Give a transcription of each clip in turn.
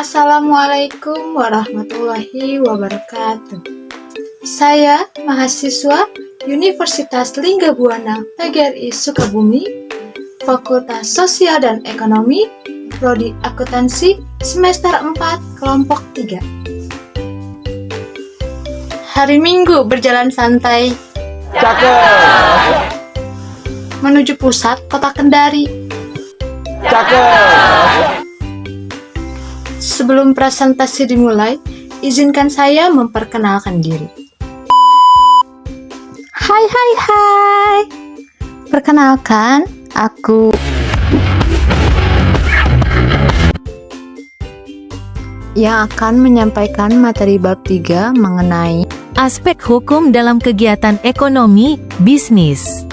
Assalamualaikum warahmatullahi wabarakatuh. Saya mahasiswa Universitas Linggabuana PGRI Sukabumi, Fakultas Sosial dan Ekonomi, Prodi Akuntansi, semester 4, kelompok 3. Hari Minggu berjalan santai. Cakep. Menuju pusat kota Kendari. Cakep. Sebelum presentasi dimulai, izinkan saya memperkenalkan diri. Hai. Perkenalkan, aku yang akan menyampaikan materi bab 3 mengenai aspek hukum dalam kegiatan ekonomi, bisnis.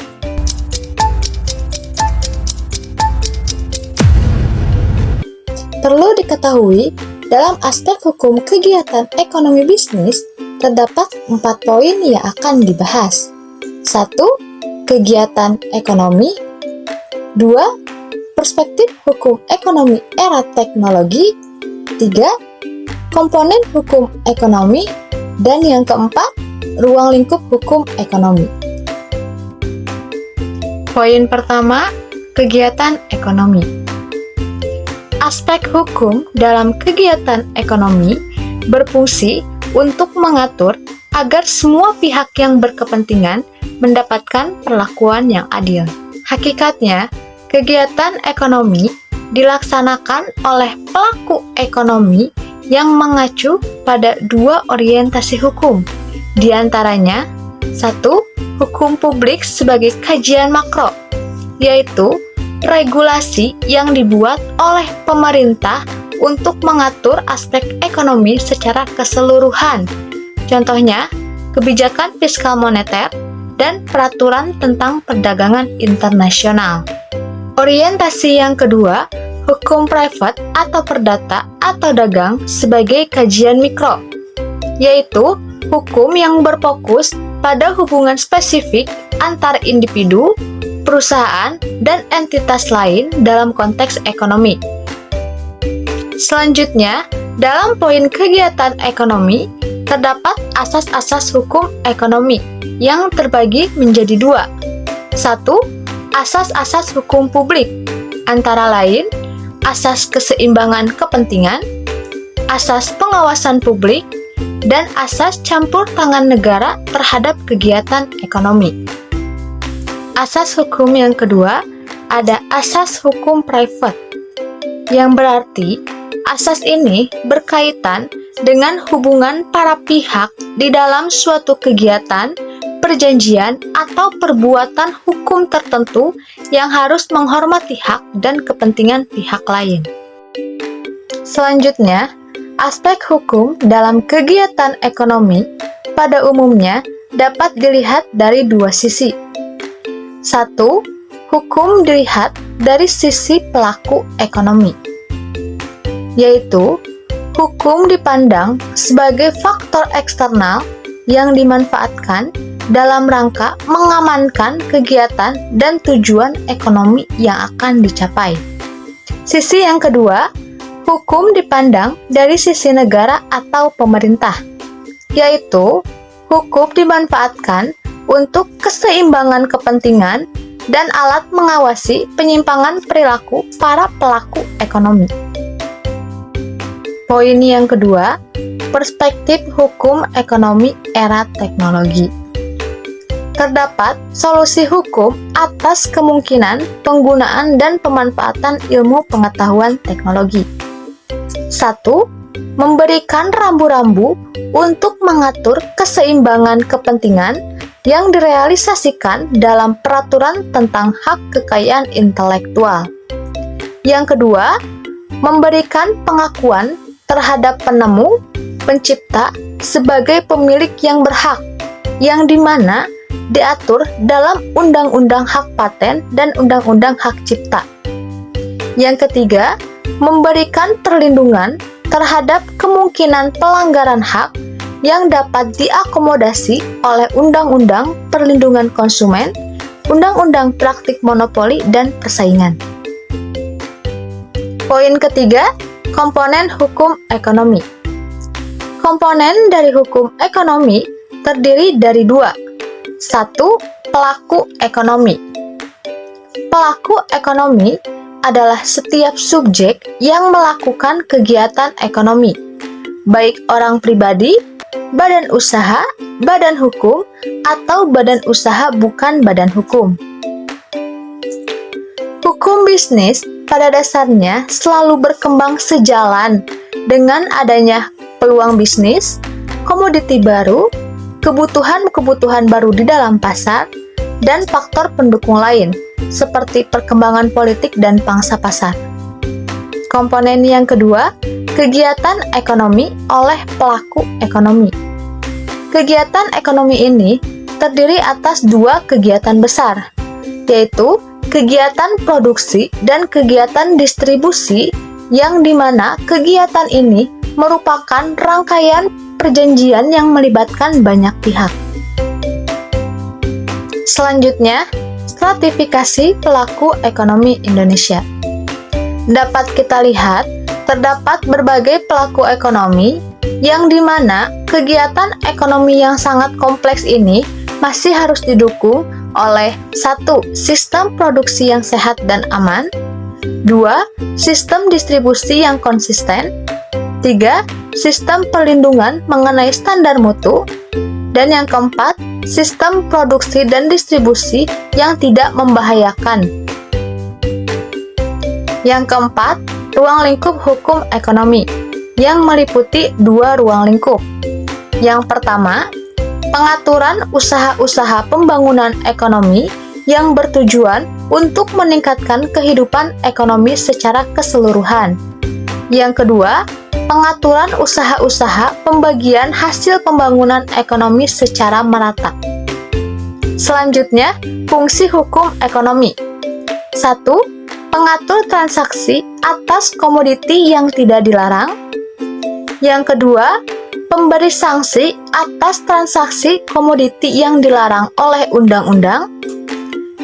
Perlu diketahui, dalam aspek hukum kegiatan ekonomi bisnis, terdapat 4 poin yang akan dibahas. 1. Kegiatan ekonomi. 2. Perspektif hukum ekonomi era teknologi. 3. Komponen hukum ekonomi. Dan yang keempat, ruang lingkup hukum ekonomi. Poin pertama, kegiatan ekonomi. Aspek hukum dalam kegiatan ekonomi berfungsi untuk mengatur agar semua pihak yang berkepentingan mendapatkan perlakuan yang adil. Hakikatnya, kegiatan ekonomi dilaksanakan oleh pelaku ekonomi yang mengacu pada 2 orientasi hukum. Di antaranya, 1. Hukum publik sebagai kajian makro, yaitu regulasi yang dibuat oleh pemerintah untuk mengatur aspek ekonomi secara keseluruhan. Contohnya, kebijakan fiskal moneter dan peraturan tentang perdagangan internasional. Orientasi yang kedua, hukum private atau perdata atau dagang sebagai kajian mikro, yaitu hukum yang berfokus pada hubungan spesifik antar individu, perusahaan, dan entitas lain dalam konteks ekonomi. Selanjutnya, dalam poin kegiatan ekonomi, terdapat asas-asas hukum ekonomi yang terbagi menjadi 2. 1. Asas-asas hukum publik, antara lain, asas keseimbangan kepentingan, asas pengawasan publik, dan asas campur tangan negara terhadap kegiatan ekonomi. Asas hukum yang kedua, ada asas hukum private, yang berarti asas ini berkaitan dengan hubungan para pihak di dalam suatu kegiatan, perjanjian, atau perbuatan hukum tertentu yang harus menghormati hak dan kepentingan pihak lain. Selanjutnya, aspek hukum dalam kegiatan ekonomi pada umumnya dapat dilihat dari 2 sisi. 1. Hukum dilihat dari sisi pelaku ekonomi, yaitu hukum dipandang sebagai faktor eksternal yang dimanfaatkan dalam rangka mengamankan kegiatan dan tujuan ekonomi yang akan dicapai. Sisi yang kedua, hukum dipandang dari sisi negara atau pemerintah, yaitu hukum dimanfaatkan untuk keseimbangan kepentingan dan alat mengawasi penyimpangan perilaku para pelaku ekonomi. Poin yang kedua, perspektif hukum ekonomi era teknologi. Terdapat solusi hukum atas kemungkinan penggunaan dan pemanfaatan ilmu pengetahuan teknologi. 1. Memberikan rambu-rambu untuk mengatur keseimbangan kepentingan yang direalisasikan dalam peraturan tentang hak kekayaan intelektual. Yang kedua, memberikan pengakuan terhadap penemu, pencipta sebagai pemilik yang berhak, yang dimana diatur dalam Undang-Undang Hak Paten dan Undang-Undang Hak Cipta. Yang ketiga, memberikan perlindungan terhadap kemungkinan pelanggaran hak yang dapat diakomodasi oleh Undang-Undang Perlindungan Konsumen, Undang-Undang Praktik Monopoli dan Persaingan. Poin ketiga, Komponen hukum ekonomi. Komponen dari hukum ekonomi terdiri dari dua. Satu, pelaku ekonomi. Pelaku ekonomi adalah setiap subjek yang melakukan kegiatan ekonomi, baik orang pribadi, badan usaha, badan hukum, atau badan usaha bukan badan hukum. Hukum bisnis pada dasarnya selalu berkembang sejalan dengan adanya peluang bisnis, komoditi baru, kebutuhan-kebutuhan baru di dalam pasar, dan faktor pendukung lain, seperti perkembangan politik dan pangsa pasar. Komponen yang kedua, kegiatan ekonomi oleh pelaku ekonomi. Kegiatan ekonomi ini terdiri atas dua kegiatan besar, yaitu kegiatan produksi dan kegiatan distribusi, yang dimana kegiatan ini merupakan rangkaian perjanjian yang melibatkan banyak pihak. Selanjutnya, stratifikasi pelaku ekonomi Indonesia. Dapat kita lihat, terdapat berbagai pelaku ekonomi yang dimana kegiatan ekonomi yang sangat kompleks ini masih harus didukung oleh 1. Sistem produksi yang sehat dan aman, 2. Sistem distribusi yang konsisten, 3. Sistem perlindungan mengenai standar mutu, dan yang keempat, sistem produksi dan distribusi yang tidak membahayakan. Yang keempat, ruang lingkup hukum ekonomi yang meliputi dua ruang lingkup. Yang pertama, pengaturan usaha-usaha pembangunan ekonomi yang bertujuan untuk meningkatkan kehidupan ekonomi secara keseluruhan. Yang kedua, pengaturan usaha-usaha pembagian hasil pembangunan ekonomi secara merata. Selanjutnya, fungsi hukum ekonomi. 1. Pengatur transaksi atas komoditi yang tidak dilarang. Yang kedua, pemberi sanksi atas transaksi komoditi yang dilarang oleh undang-undang.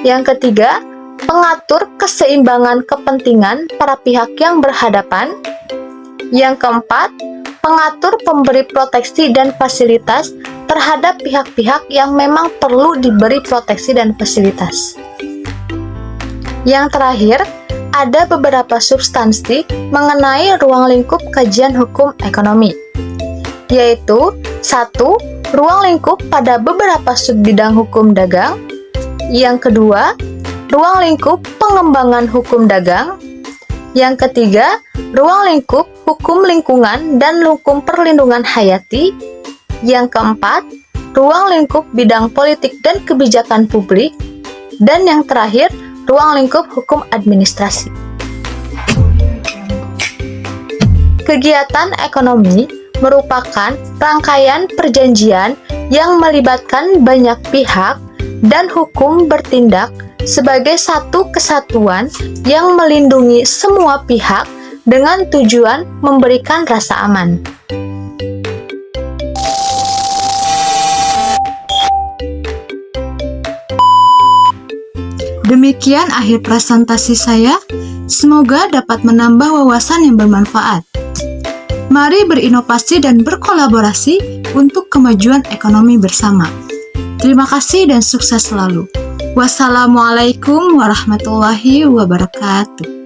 Yang ketiga, pengatur keseimbangan kepentingan para pihak yang berhadapan. Yang keempat, pengatur pemberi proteksi dan fasilitas terhadap pihak-pihak yang memang perlu diberi proteksi dan fasilitas. Yang terakhir, ada beberapa substansi mengenai ruang lingkup kajian hukum ekonomi, yaitu 1. Ruang lingkup pada beberapa subbidang hukum dagang. Yang kedua, ruang lingkup pengembangan hukum dagang. Yang ketiga, ruang lingkup hukum lingkungan dan hukum perlindungan hayati. Yang keempat, ruang lingkup bidang politik dan kebijakan publik. Dan yang terakhir, ruang lingkup hukum administrasi. Kegiatan ekonomi merupakan rangkaian perjanjian yang melibatkan banyak pihak dan hukum bertindak sebagai satu kesatuan yang melindungi semua pihak dengan tujuan memberikan rasa aman. Demikian akhir presentasi saya. Semoga dapat menambah wawasan yang bermanfaat. Mari berinovasi dan berkolaborasi untuk kemajuan ekonomi bersama. Terima kasih dan sukses selalu. Wassalamualaikum warahmatullahi wabarakatuh.